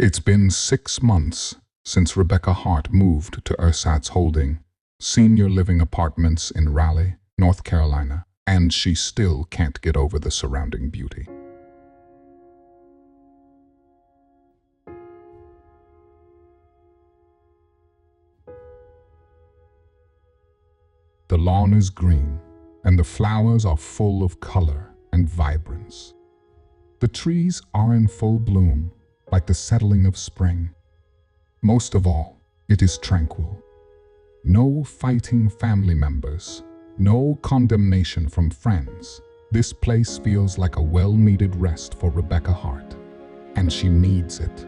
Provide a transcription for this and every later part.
It's been 6 months since Rebecca Hart moved to Ersatz Holding, senior living apartments in Raleigh, North Carolina, and she still can't get over the surrounding beauty. The lawn is green, and the flowers are full of color and vibrance. The trees are in full bloom, like the settling of spring. Most of all, it is tranquil. No fighting family members, no condemnation from friends. This place feels like a well-needed rest for Rebecca Hart, and she needs it.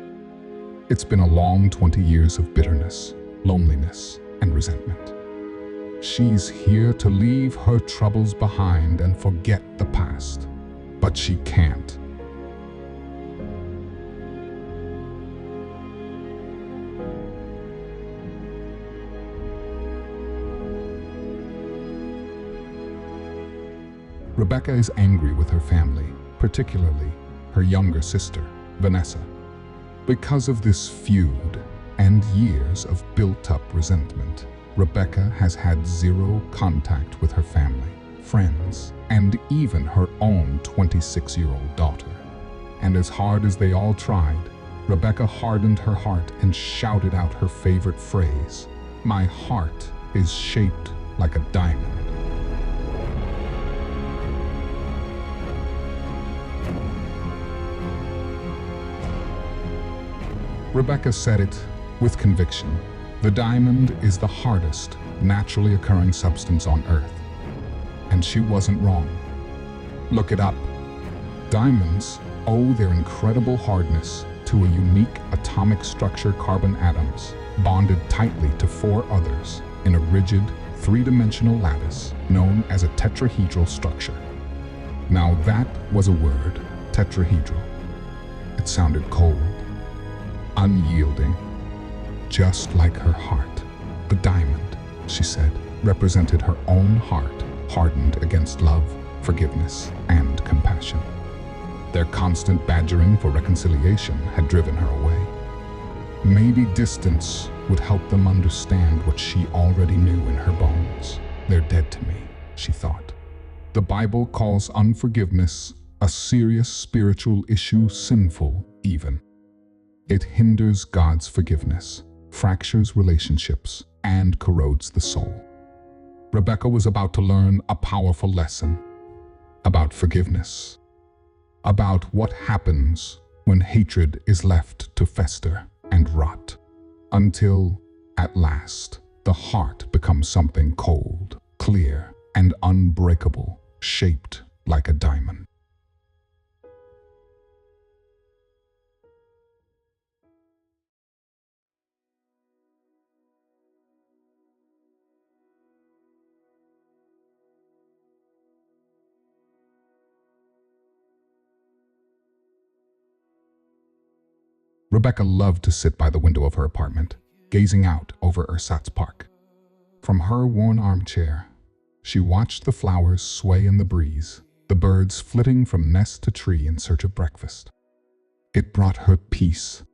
It's been a long 20 years of bitterness, loneliness, and resentment. She's here to leave her troubles behind and forget the past, but she can't. Rebecca is angry with her family, particularly her younger sister, Vanessa. Because of this feud and years of built-up resentment, Rebecca has had zero contact with her family, friends, and even her own 26-year-old daughter. And as hard as they all tried, Rebecca hardened her heart and shouted out her favorite phrase, "My heart is shaped like a diamond." Rebecca said it with conviction. The diamond is the hardest, naturally occurring substance on Earth. And she wasn't wrong. Look it up. Diamonds owe their incredible hardness to a unique atomic structure, carbon atoms, bonded tightly to 4 others in a rigid, 3-dimensional lattice known as a tetrahedral structure. Now that was a word, tetrahedral. It sounded cold, unyielding, just like her heart. The diamond, she said, represented her own heart, hardened against love, forgiveness, and compassion. Their constant badgering for reconciliation had driven her away. Maybe distance would help them understand what she already knew in her bones. They're dead to me, she thought. The Bible calls unforgiveness a serious spiritual issue, sinful even. It hinders God's forgiveness, fractures relationships, and corrodes the soul. Rebecca was about to learn a powerful lesson about forgiveness, about what happens when hatred is left to fester and rot, until, at last, the heart becomes something cold, clear, and unbreakable, shaped like a diamond. Rebecca loved to sit by the window of her apartment, gazing out over Ersatz Park. From her worn armchair, she watched the flowers sway in the breeze, the birds flitting from nest to tree in search of breakfast. It brought her peace.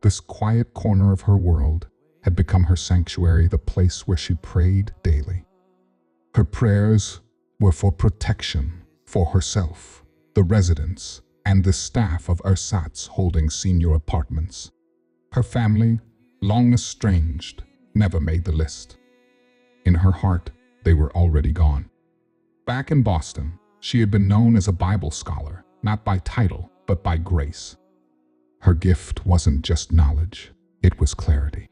This quiet corner of her world had become her sanctuary, the place where she prayed daily. Her prayers were for protection, for herself, the residents, and the staff of Ersatz Holding senior apartments. Her family, long estranged, never made the list. In her heart, they were already gone. Back in Boston, she had been known as a Bible scholar, not by title, but by grace. Her gift wasn't just knowledge, it was clarity.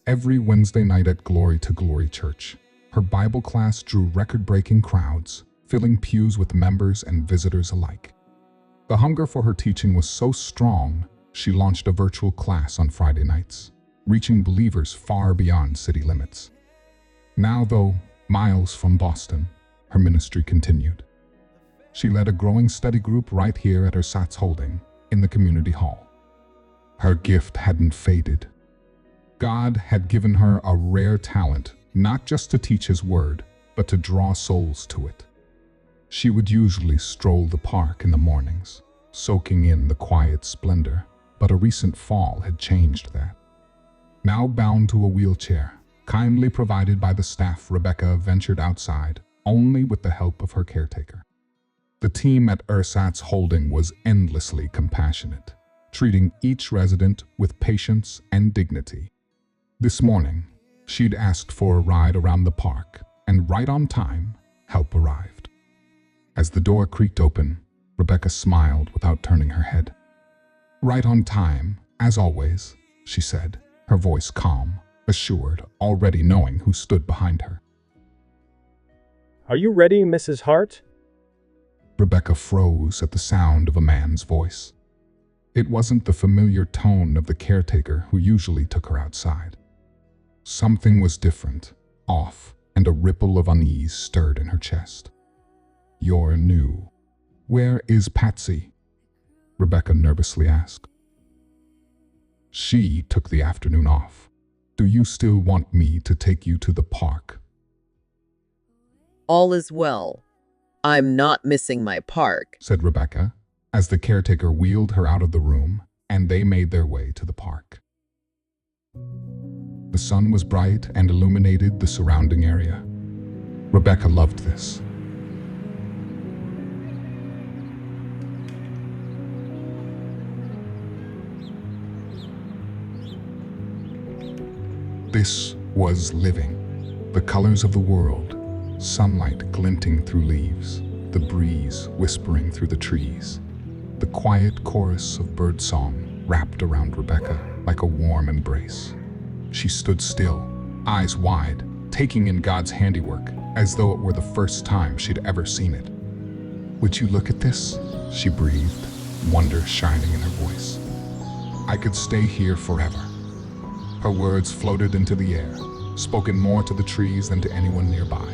Every Wednesday night at Glory to Glory Church, her Bible class drew record-breaking crowds, filling pews with members and visitors alike. The hunger for her teaching was so strong, she launched a virtual class on Friday nights, reaching believers far beyond city limits. Now, though miles from Boston, her ministry continued. She led a growing study group right here at Ersatz Holding, in the community hall. Her gift hadn't faded. God had given her a rare talent, not just to teach His word, but to draw souls to it. She would usually stroll the park in the mornings, soaking in the quiet splendor, But a recent fall had changed that. Now bound to a wheelchair, kindly provided by the staff, Rebecca ventured outside, only with the help of her caretaker. The team at Ersatz Holding was endlessly compassionate, treating each resident with patience and dignity. This morning, she'd asked for a ride around the park, and right on time, help arrived. As the door creaked open, Rebecca smiled without turning her head. "Right on time, as always," she said, her voice calm, assured, already knowing who stood behind her. "Are you ready, Mrs. Hart?" Rebecca froze at the sound of a man's voice. It wasn't the familiar tone of the caretaker who usually took her outside. Something was different, off, and a ripple of unease stirred in her chest. "You're new. Where is Patsy?" Rebecca nervously asked. "She took the afternoon off. Do you still want me to take you to the park?" "All is well. I'm not missing my park," said Rebecca, as the caretaker wheeled her out of the room and they made their way to the park. The sun was bright and illuminated the surrounding area. Rebecca loved this. This was living. The colors of the world, sunlight glinting through leaves, the breeze whispering through the trees. The quiet chorus of birdsong wrapped around Rebecca like a warm embrace. She stood still, eyes wide, taking in God's handiwork as though it were the first time she'd ever seen it. "Would you look at this?" she breathed, wonder shining in her voice. "I could stay here forever." Her words floated into the air, spoken more to the trees than to anyone nearby.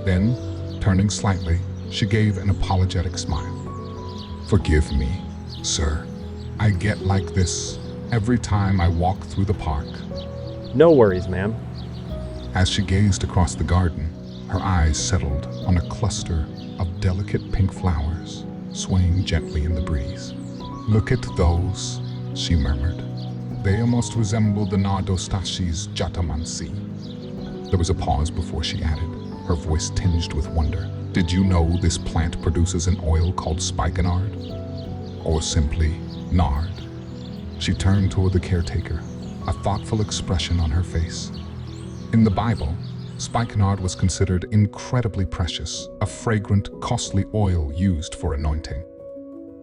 Then, turning slightly, she gave an apologetic smile. "Forgive me, sir. I get like this every time I walk through the park." "No worries, ma'am." As she gazed across the garden, her eyes settled on a cluster of delicate pink flowers swaying gently in the breeze. "Look at those," she murmured. "They almost resemble the Nardostashi's Jatamansi." There was a pause before she added, her voice tinged with wonder. "Did you know this plant produces an oil called spikenard? Or simply, nard?" She turned toward the caretaker, a thoughtful expression on her face. In the Bible, spikenard was considered incredibly precious, a fragrant, costly oil used for anointing.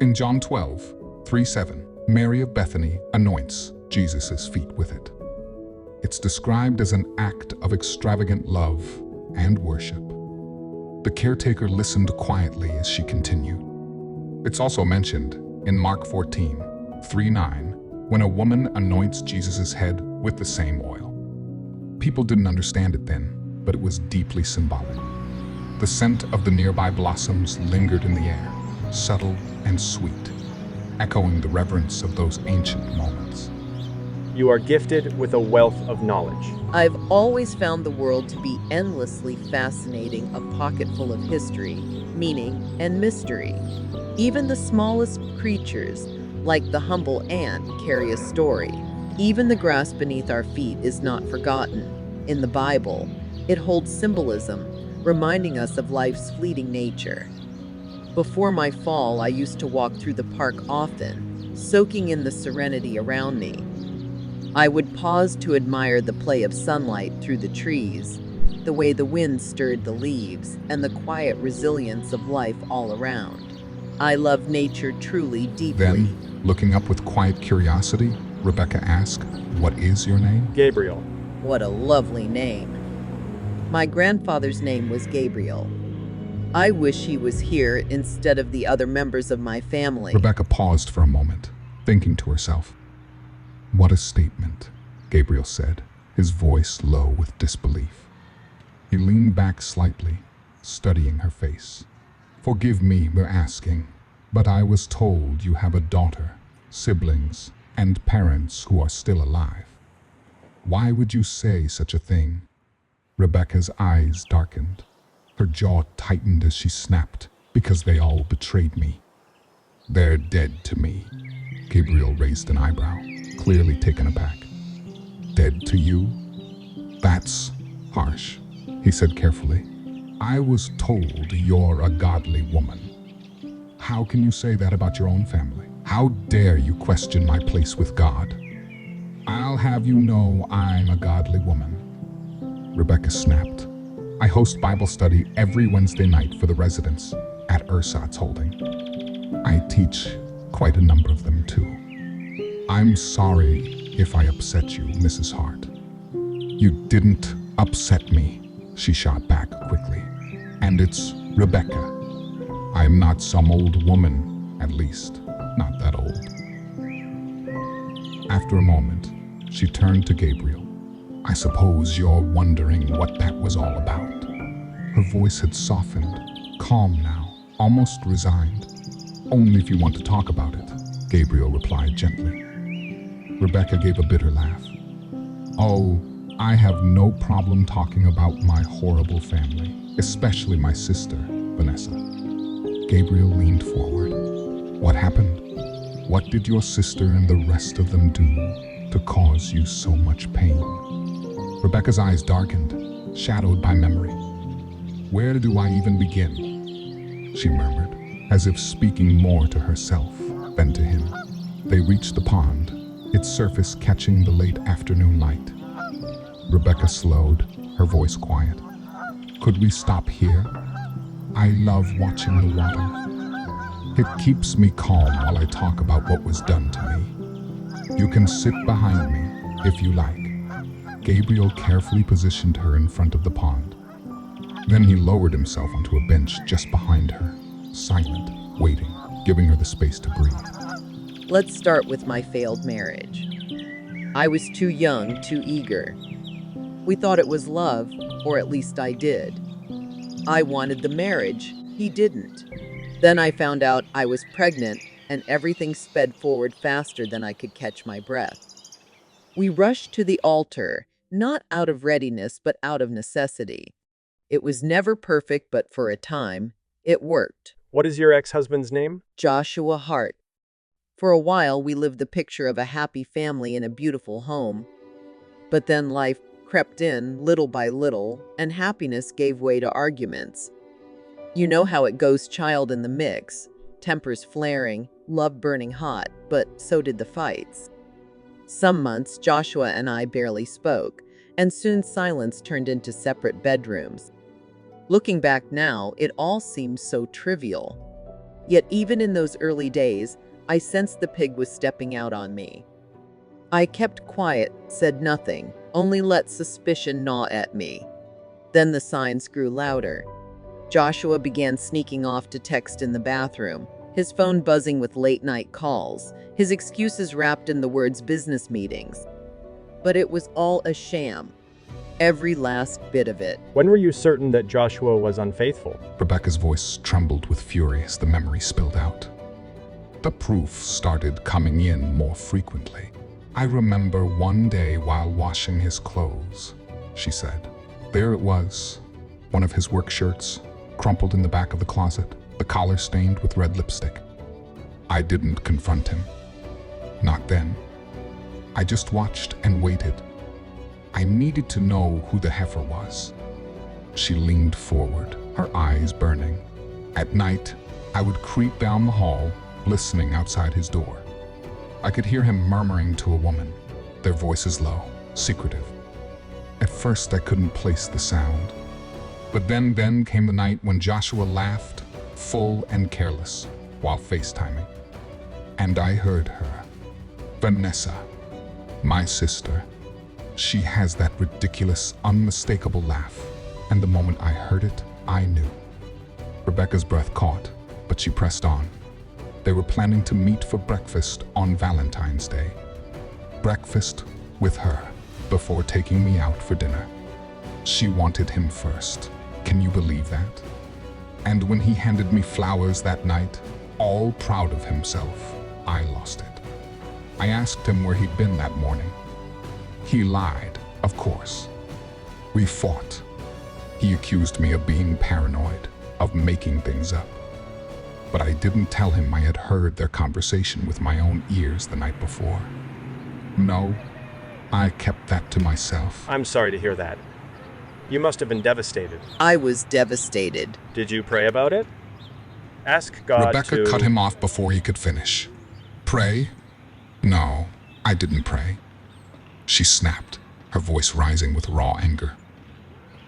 In John 12:3-7, Mary of Bethany anoints Jesus' feet with it. It's described as an act of extravagant love and worship. The caretaker listened quietly as she continued. It's also mentioned in Mark 14:3-9, when a woman anoints Jesus' head with the same oil. People didn't understand it then, but it was deeply symbolic. The scent of the nearby blossoms lingered in the air, subtle and sweet, echoing the reverence of those ancient moments. "You are gifted with a wealth of knowledge." "I've always found the world to be endlessly fascinating, a pocket full of history, meaning, and mystery. Even the smallest creatures, like the humble ant, carry a story. Even the grass beneath our feet is not forgotten. In the Bible, it holds symbolism, reminding us of life's fleeting nature. Before my fall, I used to walk through the park often, soaking in the serenity around me. I would pause to admire the play of sunlight through the trees, the way the wind stirred the leaves, and the quiet resilience of life all around. I love nature truly, deeply." Then, looking up with quiet curiosity, Rebecca asked, "What is your name?" "Gabriel." "What a lovely name. My grandfather's name was Gabriel. I wish he was here instead of the other members of my family." Rebecca paused for a moment, thinking to herself. "What a statement," Gabriel said, his voice low with disbelief. He leaned back slightly, studying her face. "Forgive me for asking, but I was told you have a daughter, siblings, and parents who are still alive. Why would you say such a thing?" Rebecca's eyes darkened. Her jaw tightened as she snapped, "Because they all betrayed me. They're dead to me." Gabriel raised an eyebrow, clearly taken aback. Dead to you? That's harsh, he said carefully. I was told you're a godly woman. How can you say that about your own family? How dare you question my place with God? I'll have you know I'm a godly woman. Rebecca snapped. I host Bible study every Wednesday night for the residents at Ersatz Holding. I teach quite a number of them too. I'm sorry if I upset you, Mrs. Hart. You didn't upset me, she shot back quickly. And it's Rebecca. I'm not some old woman, at least, not that old. After a moment, she turned to Gabriel. I suppose you're wondering what that was all about. Her voice had softened, calm now, almost resigned. Only if you want to talk about it, Gabriel replied gently. Rebecca gave a bitter laugh. Oh, I have no problem talking about my horrible family, especially my sister, Vanessa. Gabriel leaned forward. What happened? What did your sister and the rest of them do to cause you so much pain? Rebecca's eyes darkened, shadowed by memory. Where do I even begin? She murmured, as if speaking more to herself than to him. They reached the pond, its surface catching the late afternoon light. Rebecca slowed, her voice quiet. Could we stop here? I love watching the water. It keeps me calm while I talk about what was done to me. You can sit behind me if you like. Gabriel carefully positioned her in front of the pond. Then he lowered himself onto a bench just behind her, silent, waiting, giving her the space to breathe. Let's start with my failed marriage. I was too young, too eager. We thought it was love, or at least I did. I wanted the marriage, he didn't. Then I found out I was pregnant, and everything sped forward faster than I could catch my breath. We rushed to the altar, not out of readiness, but out of necessity. It was never perfect, but for a time, it worked. What is your ex-husband's name? Joshua Hart. For a while, we lived the picture of a happy family in a beautiful home. But then life crept in little by little, and happiness gave way to arguments. You know how it goes, child in the mix, tempers flaring, love burning hot, but so did the fights. Some months, Joshua and I barely spoke, and soon silence turned into separate bedrooms. Looking back now, it all seems so trivial. Yet even in those early days, I sensed the pig was stepping out on me. I kept quiet, said nothing, only let suspicion gnaw at me. Then the signs grew louder. Joshua began sneaking off to text in the bathroom, his phone buzzing with late-night calls, his excuses wrapped in the words business meetings. But it was all a sham. Every last bit of it. When were you certain that Joshua was unfaithful? Rebecca's voice trembled with fury as the memory spilled out. The proof started coming in more frequently. I remember one day while washing his clothes, she said. There it was, one of his work shirts, crumpled in the back of the closet, the collar stained with red lipstick. I didn't confront him. Not then. I just watched and waited. I needed to know who the heifer was. She leaned forward, her eyes burning. At night, I would creep down the hall, listening outside his door. I could hear him murmuring to a woman, their voices low, secretive. At first, I couldn't place the sound. But then came the night when Joshua laughed, full and careless, while FaceTiming. And I heard her. Vanessa, my sister. She has that ridiculous, unmistakable laugh. And the moment I heard it, I knew. Rebecca's breath caught, but she pressed on. They were planning to meet for breakfast on Valentine's Day. Breakfast with her, before taking me out for dinner. She wanted him first. Can you believe that? And when he handed me flowers that night, all proud of himself, I lost it. I asked him where he'd been that morning. He lied, of course. We fought. He accused me of being paranoid, of making things up. but I didn't tell him I had heard their conversation with my own ears the night before. No, I kept that to myself. I'm sorry to hear that. You must have been devastated. I was devastated. Did you pray about it? Ask God Rebecca to... cut him off before he could finish. Pray? No, I didn't pray. She snapped, her voice rising with raw anger.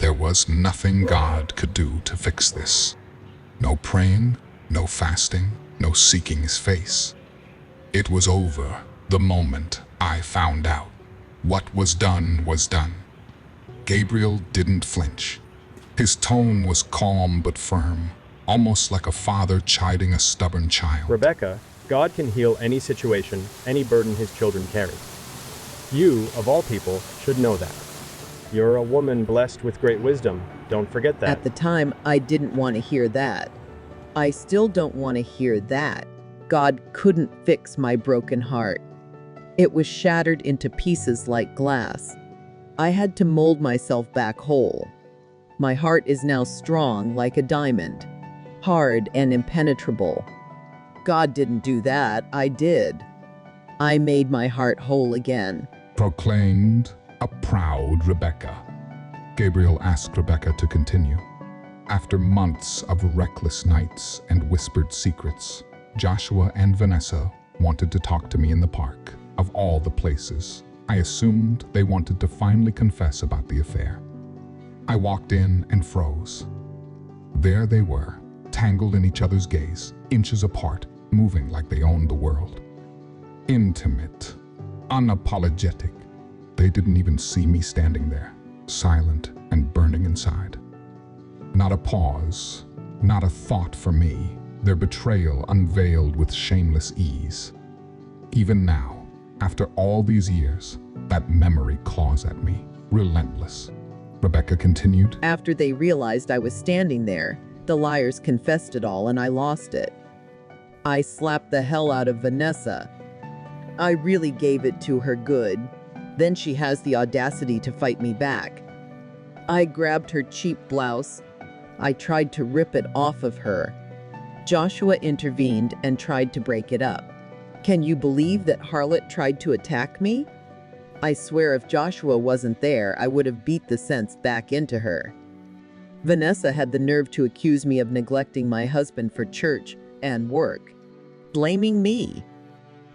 There was nothing God could do to fix this. No praying, no fasting, no seeking his face. It was over the moment I found out. What was done was done. Gabriel didn't flinch. His tone was calm but firm, almost like a father chiding a stubborn child. Rebecca, God can heal any situation, any burden his children carry. You, of all people, should know that. You're a woman blessed with great wisdom. Don't forget that. At the time, I didn't want to hear that. I still don't want to hear that. God couldn't fix my broken heart. It was shattered into pieces like glass. I had to mold myself back whole. My heart is now strong like a diamond, hard and impenetrable. God didn't do that, I did. I made my heart whole again. Proclaimed a proud Rebecca. Gabriel asked Rebecca to continue. After months of reckless nights and whispered secrets, Joshua and Vanessa wanted to talk to me in the park. Of all the places, I assumed they wanted to finally confess about the affair. I walked in and froze. There they were, tangled in each other's gaze, inches apart, moving like they owned the world. Intimate, unapologetic. They didn't even see me standing there, silent and burning inside. Not a pause, not a thought for me, their betrayal unveiled with shameless ease. Even now, after all these years, that memory claws at me, relentless. Rebecca continued. After they realized I was standing there, the liars confessed it all and I lost it. I slapped the hell out of Vanessa. I really gave it to her good. Then she has the audacity to fight me back. I grabbed her cheap blouse. I tried to rip it off of her. Joshua intervened and tried to break it up. Can you believe that harlot tried to attack me? I swear if Joshua wasn't there, I would have beat the sense back into her. Vanessa had the nerve to accuse me of neglecting my husband for church and work, blaming me.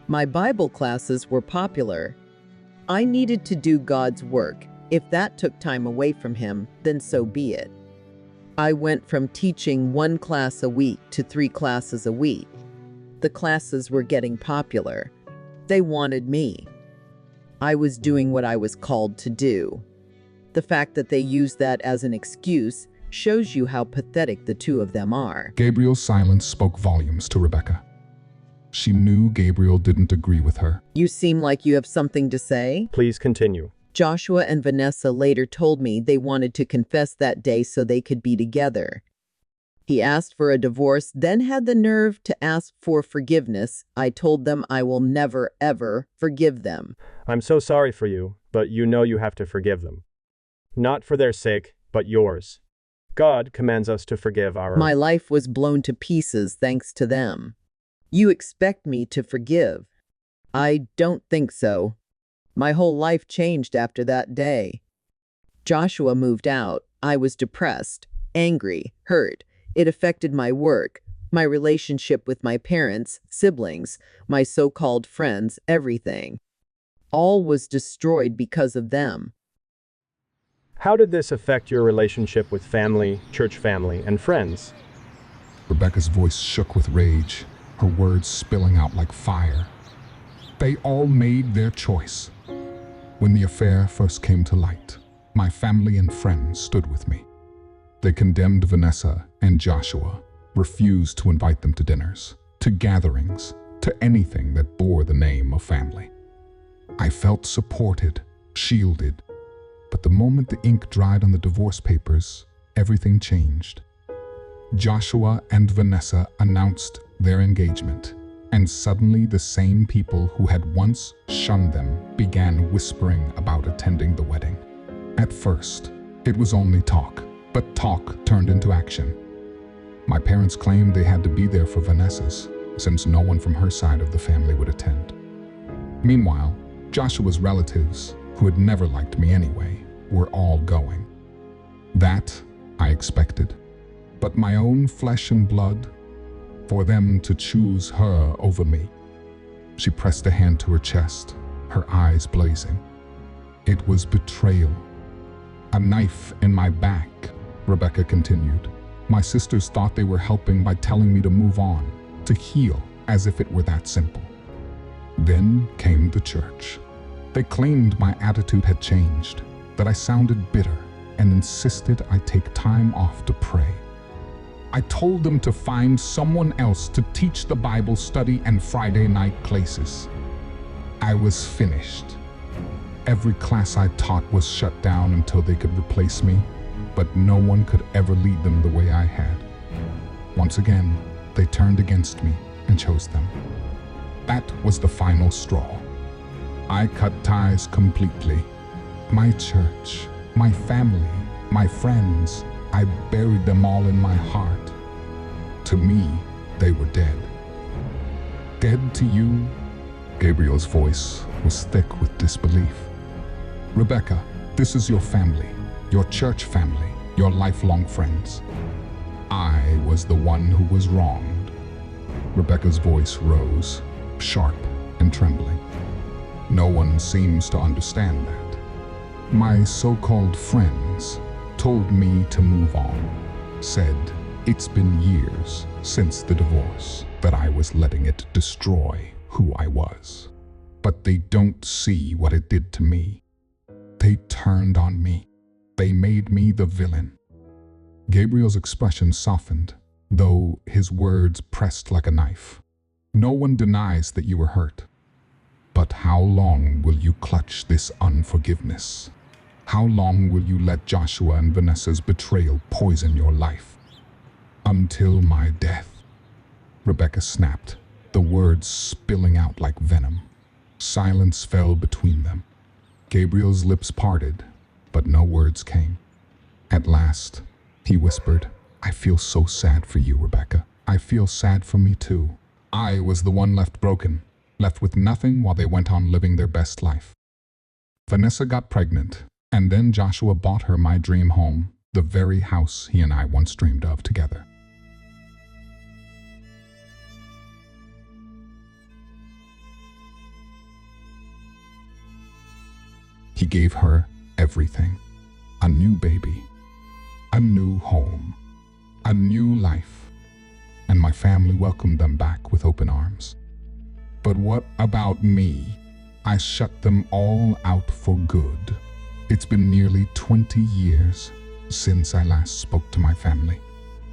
My Bible classes were popular. I needed to do God's work. If that took time away from him, then so be it. I went from teaching 1 class a week to 3 classes a week. The classes were getting popular. They wanted me. I was doing what I was called to do. The fact that they used that as an excuse shows you how pathetic the two of them are. Gabriel's silence spoke volumes to Rebecca. She knew Gabriel didn't agree with her. You seem like you have something to say. Please continue. Joshua and Vanessa later told me they wanted to confess that day so they could be together. He asked for a divorce, then had the nerve to ask for forgiveness. I told them I will never, ever forgive them. I'm so sorry for you, but you know you have to forgive them. Not for their sake, but yours. God commands us to forgive our... My life was blown to pieces thanks to them. You expect me to forgive? I don't think so. My whole life changed after that day. Joshua moved out. I was depressed, angry, hurt. It affected my work, my relationship with my parents, siblings, my so-called friends, everything. All was destroyed because of them. How did this affect your relationship with family, church family, and friends? Rebecca's voice shook with rage, her words spilling out like fire. They all made their choice. When the affair first came to light, my family and friends stood with me. They condemned Vanessa and Joshua, refused to invite them to dinners, to gatherings, to anything that bore the name of family. I felt supported, shielded, but the moment the ink dried on the divorce papers, everything changed. Joshua and Vanessa announced their engagement, and suddenly the same people who had once shunned them began whispering about attending the wedding. At first, it was only talk, but talk turned into action. My parents claimed they had to be there for Vanessa's, since no one from her side of the family would attend. Meanwhile, Joshua's relatives, who had never liked me anyway, were all going. That I expected. But my own flesh and blood, for them to choose her over me. She pressed a hand to her chest, her eyes blazing. It was betrayal. A knife in my back, Rebecca continued. My sisters thought they were helping by telling me to move on, to heal, as if it were that simple. Then came the church. They claimed my attitude had changed, that I sounded bitter, and insisted I take time off to pray. I told them to find someone else to teach the Bible study and Friday night classes. I was finished. Every class I taught was shut down until they could replace me, but no one could ever lead them the way I had. Once again, they turned against me and chose them. That was the final straw. I cut ties completely. My church, my family, my friends, I buried them all in my heart. To me, they were dead. Dead to you? Gabriel's voice was thick with disbelief. Rebecca, this is your family, your church family, your lifelong friends. I was the one who was wronged. Rebecca's voice rose, sharp and trembling. No one seems to understand that. My so-called friends told me to move on, said it's been years since the divorce, that I was letting it destroy who I was. But they don't see what it did to me. They turned on me. They made me the villain. Gabriel's expression softened, though his words pressed like a knife. No one denies that you were hurt. But how long will you clutch this unforgiveness? How long will you let Joshua and Vanessa's betrayal poison your life? Until my death. Rebecca snapped, the words spilling out like venom. Silence fell between them. Gabriel's lips parted, but no words came. At last, he whispered, I feel so sad for you, Rebecca. I feel sad for me too. I was the one left broken, left with nothing while they went on living their best life. Vanessa got pregnant, and then Joshua bought her my dream home, the very house he and I once dreamed of together. He gave her everything. A new baby, a new home, a new life, and my family welcomed them back with open arms. But what about me? I shut them all out for good. It's been nearly 20 years since I last spoke to my family.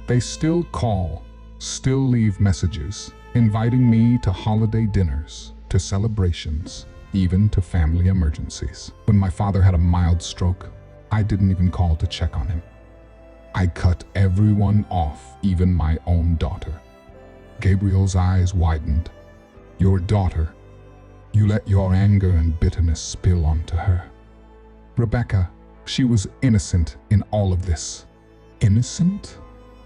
They still call, still leave messages, inviting me to holiday dinners, to celebrations, even to family emergencies. When my father had a mild stroke, I didn't even call to check on him. I cut everyone off, even my own daughter. Gabriel's eyes widened. Your daughter. You let your anger and bitterness spill onto her. Rebecca, she was innocent in all of this. Innocent?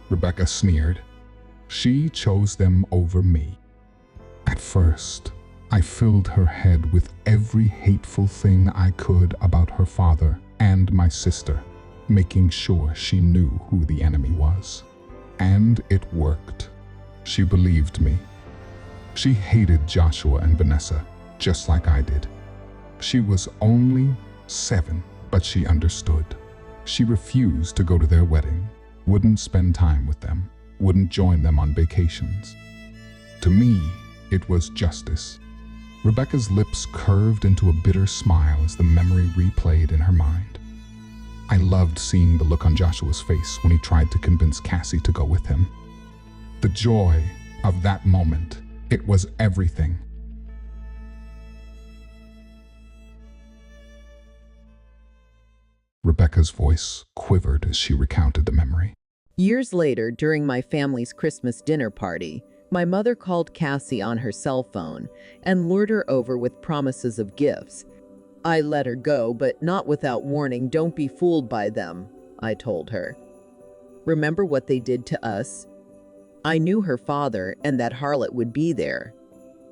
Rebecca sneered. She chose them over me. At first, I filled her head with every hateful thing I could about her father and my sister, making sure she knew who the enemy was. And it worked. She believed me. She hated Joshua and Vanessa, just like I did. She was only 7, but she understood. She refused to go to their wedding, wouldn't spend time with them, wouldn't join them on vacations. To me, it was justice. Rebecca's lips curved into a bitter smile as the memory replayed in her mind. I loved seeing the look on Joshua's face when he tried to convince Cassie to go with him. The joy of that moment, it was everything. Rebecca's voice quivered as she recounted the memory. Years later, during my family's Christmas dinner party, my mother called Cassie on her cell phone and lured her over with promises of gifts. I let her go, but not without warning. Don't be fooled by them, I told her. Remember what they did to us? I knew her father and that harlot would be there.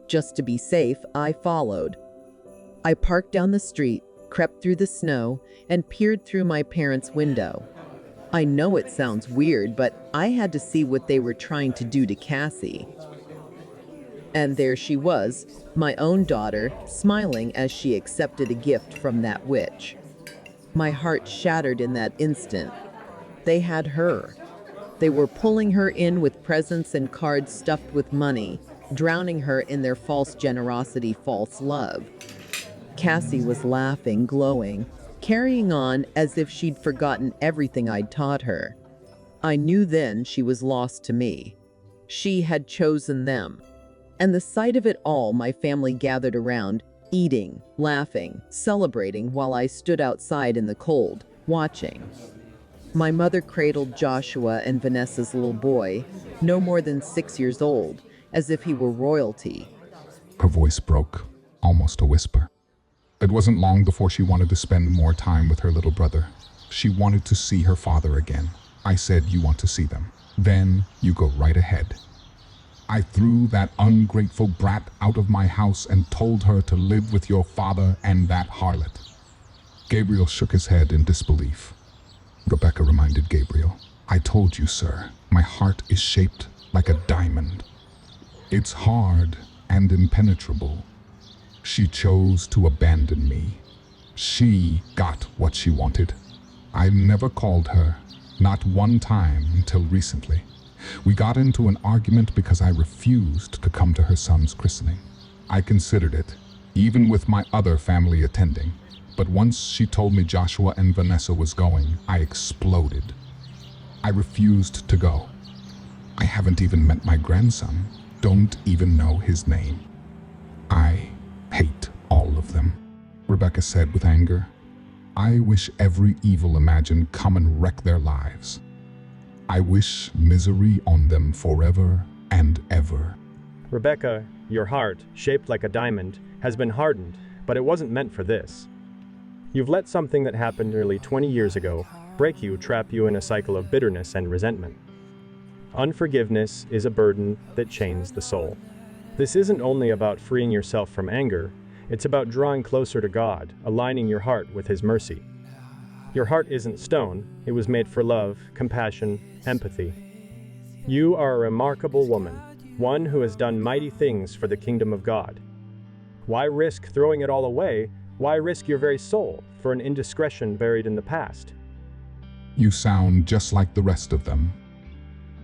Just to be safe, I followed. I parked down the street, crept through the snow, and peered through my parents' window. I know it sounds weird, but I had to see what they were trying to do to Cassie. And there she was, my own daughter, smiling as she accepted a gift from that witch. My heart shattered in that instant. They had her. They were pulling her in with presents and cards stuffed with money, drowning her in their false generosity, false love. Cassie was laughing, glowing, carrying on as if she'd forgotten everything I'd taught her. I knew then she was lost to me. She had chosen them. And the sight of it all, my family gathered around, eating, laughing, celebrating while I stood outside in the cold, watching. My mother cradled Joshua and Vanessa's little boy, no more than 6 years old, as if he were royalty. Her voice broke, almost a whisper. It wasn't long before she wanted to spend more time with her little brother. She wanted to see her father again. I said, "You want to see them? Then you go right ahead." I threw that ungrateful brat out of my house and told her to live with your father and that harlot. Gabriel shook his head in disbelief. Rebecca reminded Gabriel, "I told you, sir, my heart is shaped like a diamond. It's hard and impenetrable. She chose to abandon me. She got what she wanted. I never called her, not one time until recently. We got into an argument because I refused to come to her son's christening. I considered it, even with my other family attending. But once she told me Joshua and Vanessa was going, I exploded. I refused to go. I haven't even met my grandson, don't even know his name. I hate all of them," Rebecca said with anger. "I wish every evil imagined come and wreck their lives. I wish misery on them forever and ever." Rebecca, your heart, shaped like a diamond, has been hardened, but it wasn't meant for this. You've let something that happened nearly 20 years ago break you, trap you in a cycle of bitterness and resentment. Unforgiveness is a burden that chains the soul. This isn't only about freeing yourself from anger, it's about drawing closer to God, aligning your heart with His mercy. Your heart isn't stone, it was made for love, compassion, empathy. You are a remarkable woman, one who has done mighty things for the kingdom of God. Why risk throwing it all away? Why risk your very soul for an indiscretion buried in the past? "You sound just like the rest of them,"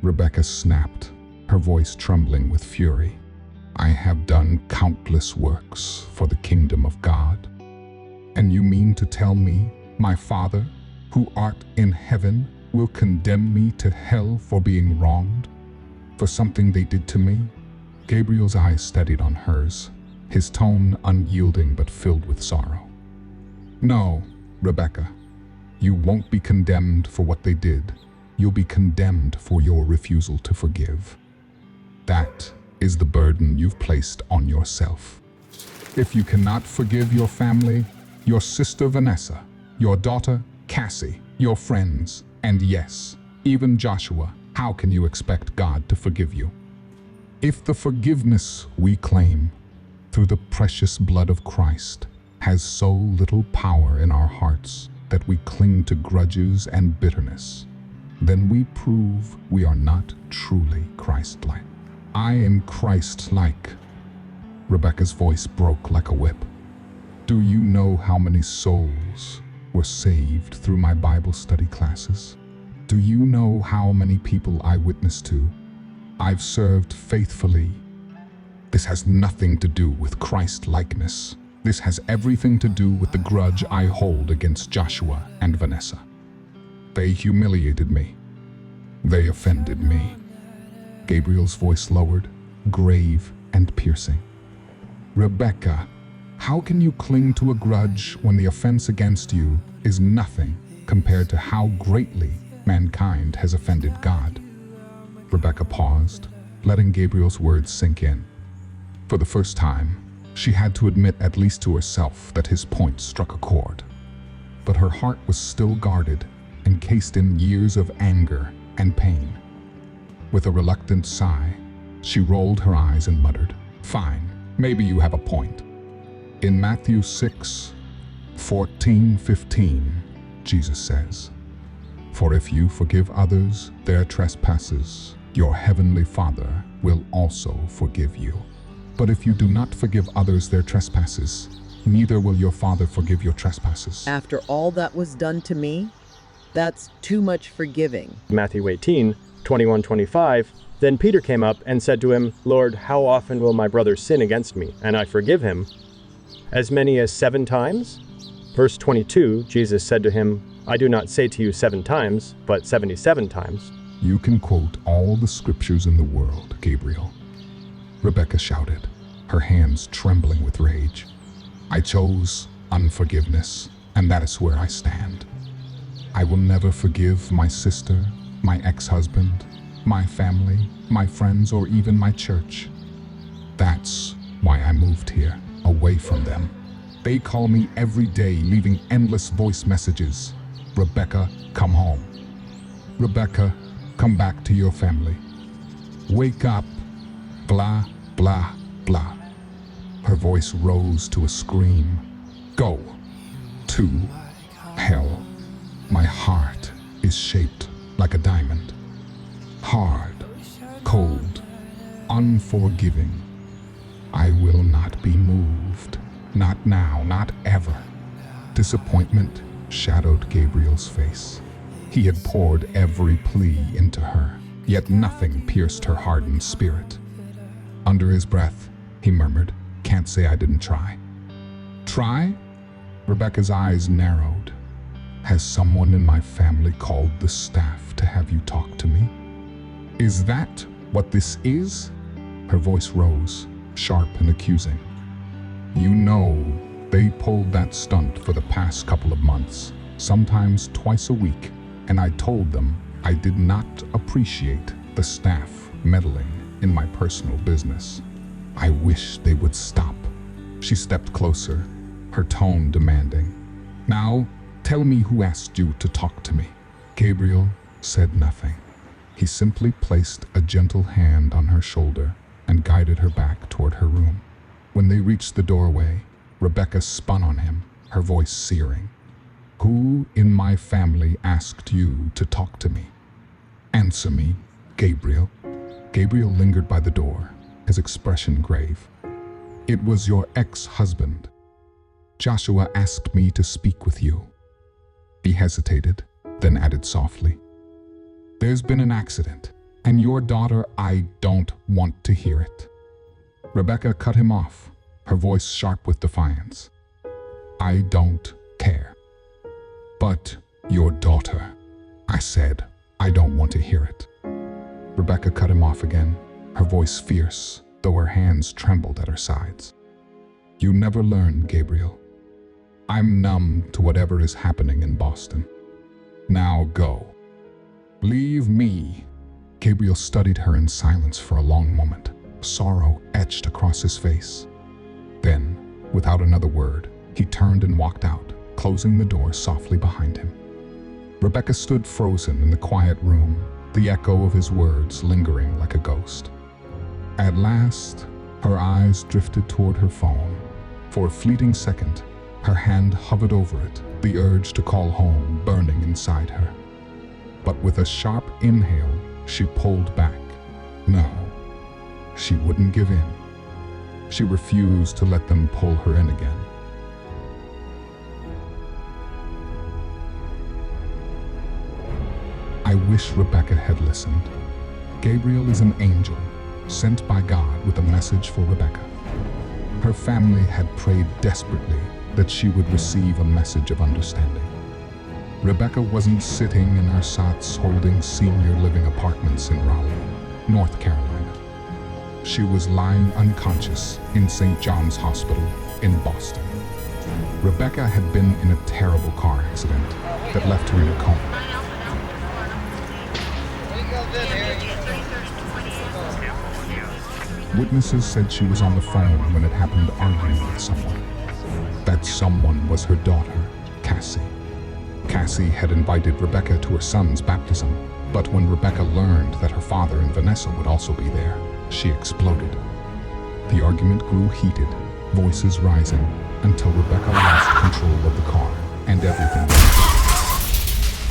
Rebecca snapped, her voice trembling with fury. "I have done countless works for the kingdom of God. And you mean to tell me, my Father, who art in heaven, will condemn me to hell for being wronged? For something they did to me?" Gabriel's eyes steadied on hers, his tone unyielding but filled with sorrow. "No, Rebecca, you won't be condemned for what they did. You'll be condemned for your refusal to forgive. That is the burden you've placed on yourself. If you cannot forgive your family, your sister Vanessa, your daughter Cassie, your friends, and yes, even Joshua, how can you expect God to forgive you? If the forgiveness we claim through the precious blood of Christ has so little power in our hearts that we cling to grudges and bitterness, then we prove we are not truly Christ-like. I am Christ-like." Rebecca's voice broke like a whip. "Do you know how many souls were saved through my Bible study classes? Do you know how many people I witnessed to? I've served faithfully. This has nothing to do with Christ-likeness. This has everything to do with the grudge I hold against Joshua and Vanessa. They humiliated me. They offended me." Gabriel's voice lowered, grave and piercing. "Rebecca, how can you cling to a grudge when the offense against you is nothing compared to how greatly mankind has offended God?" Rebecca paused, letting Gabriel's words sink in. For the first time, she had to admit at least to herself that his point struck a chord. But her heart was still guarded, encased in years of anger and pain. With a reluctant sigh, she rolled her eyes and muttered, "Fine, maybe you have a point." In Matthew 6:14-15, Jesus says, "For if you forgive others their trespasses, your heavenly Father will also forgive you. But if you do not forgive others their trespasses, neither will your Father forgive your trespasses." After all that was done to me, that's too much forgiving. Matthew 18:21-25, then Peter came up and said to him, "Lord, how often will my brother sin against me, and I forgive him? As many as 7 times? Verse 22, Jesus said to him, "I do not say to you 7 times, but 77 times. "You can quote all the scriptures in the world, Gabriel," Rebecca shouted, her hands trembling with rage. "I chose unforgiveness, and that is where I stand. I will never forgive my sister, my ex-husband, my family, my friends, or even my church. That's why I moved here, away from them. They call me every day, leaving endless voice messages. 'Rebecca, come home. Rebecca, come back to your family. Wake up. Blah, blah, blah.'" Her voice rose to a scream. "Go to hell. My heart is shaped like a diamond. Hard, cold, unforgiving. I will not be moved. Not now, not ever." Disappointment shadowed Gabriel's face. He had poured every plea into her, yet nothing pierced her hardened spirit. Under his breath, he murmured, "Can't say I didn't try." "Try?" Rebecca's eyes narrowed. "Has someone in my family called the staff to have you talk to me? Is that what this is?" Her voice rose, sharp and accusing. "You know, they pulled that stunt for the past couple of months, sometimes twice a week, and I told them I did not appreciate the staff meddling in my personal business. I wish they would stop." She stepped closer, her tone demanding. "Now, tell me who asked you to talk to me." Gabriel said nothing. He simply placed a gentle hand on her shoulder and guided her back toward her room. When they reached the doorway, Rebecca spun on him, her voice searing. "Who in my family asked you to talk to me? Answer me, Gabriel." Gabriel lingered by the door, his expression grave. "It was your ex-husband. Joshua asked me to speak with you." He hesitated, then added softly, "There's been an accident, and your daughter, I don't want to hear it." Rebecca cut him off, her voice sharp with defiance. "I don't care. But your daughter," I said, "I don't want to hear it." Rebecca cut him off again, her voice fierce, though her hands trembled at her sides. "You never learn, Gabriel. I'm numb to whatever is happening in Boston. Now go. Leave me." Gabriel studied her in silence for a long moment, sorrow etched across his face. Then, without another word, he turned and walked out, closing the door softly behind him. Rebecca stood frozen in the quiet room, the echo of his words lingering like a ghost. At last, her eyes drifted toward her phone. For a fleeting second, her hand hovered over it, the urge to call home burning inside her. But with a sharp inhale, she pulled back. No, she wouldn't give in. She refused to let them pull her in again. I wish Rebecca had listened. Gabriel is an angel, sent by God with a message for Rebecca. Her family had prayed desperately that she would receive a message of understanding. Rebecca wasn't sitting in Ersatz holding senior living apartments in Raleigh, North Carolina. She was lying unconscious in St. John's Hospital in Boston. Rebecca had been in a terrible car accident that left her in a coma. Witnesses said she was on the phone when it happened, arguing with someone. That someone was her daughter, Cassie. Cassie had invited Rebecca to her son's baptism, But when Rebecca learned that her father and Vanessa would also be there, she exploded. The argument grew heated, voices rising, until Rebecca lost control of the car, and everything went.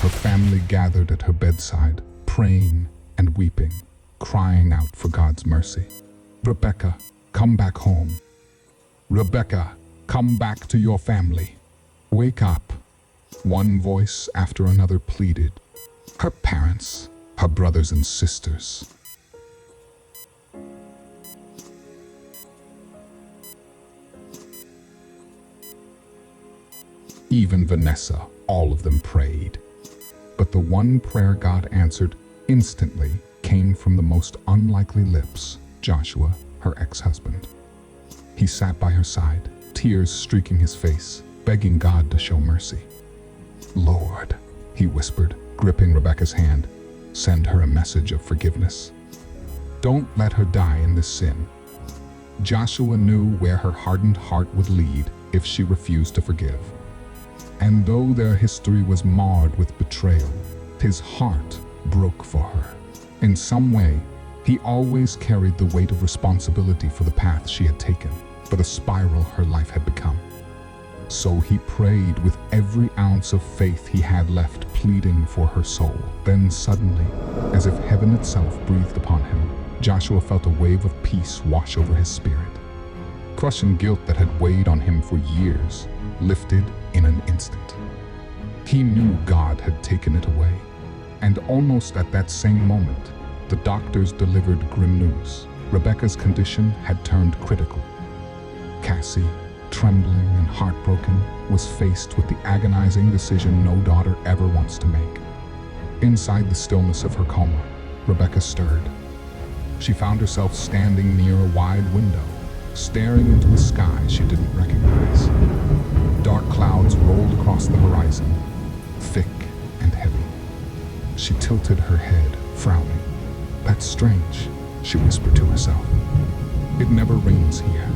Her family gathered at her bedside, praying and weeping, crying out for God's mercy. Rebecca, come back home. Rebecca, come back to your family. Wake up. One voice after another pleaded. Her parents, her brothers and sisters. Even Vanessa, all of them prayed. But the one prayer God answered instantly came from the most unlikely lips, Joshua, her ex-husband. He sat by her side, tears streaking his face, begging God to show mercy. Lord, he whispered, gripping Rebecca's hand, send her a message of forgiveness. Don't let her die in this sin. Joshua knew where her hardened heart would lead if she refused to forgive. And though their history was marred with betrayal, his heart broke for her. In some way, he always carried the weight of responsibility for the path she had taken, for the spiral her life had become. So he prayed with every ounce of faith he had left, pleading for her soul. Then suddenly, as if heaven itself breathed upon him, Joshua felt a wave of peace wash over his spirit. Crushing guilt that had weighed on him for years lifted in an instant. He knew God had taken it away. And almost at that same moment, the doctors delivered grim news. Rebecca's condition had turned critical. Cassie, trembling and heartbroken, was faced with the agonizing decision no daughter ever wants to make. Inside the stillness of her coma, Rebecca stirred. She found herself standing near a wide window, staring into a sky she didn't recognize. Dark clouds rolled across the horizon, thick and heavy. She tilted her head, frowning. That's strange, she whispered to herself. It never rains here.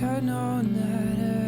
I'd known that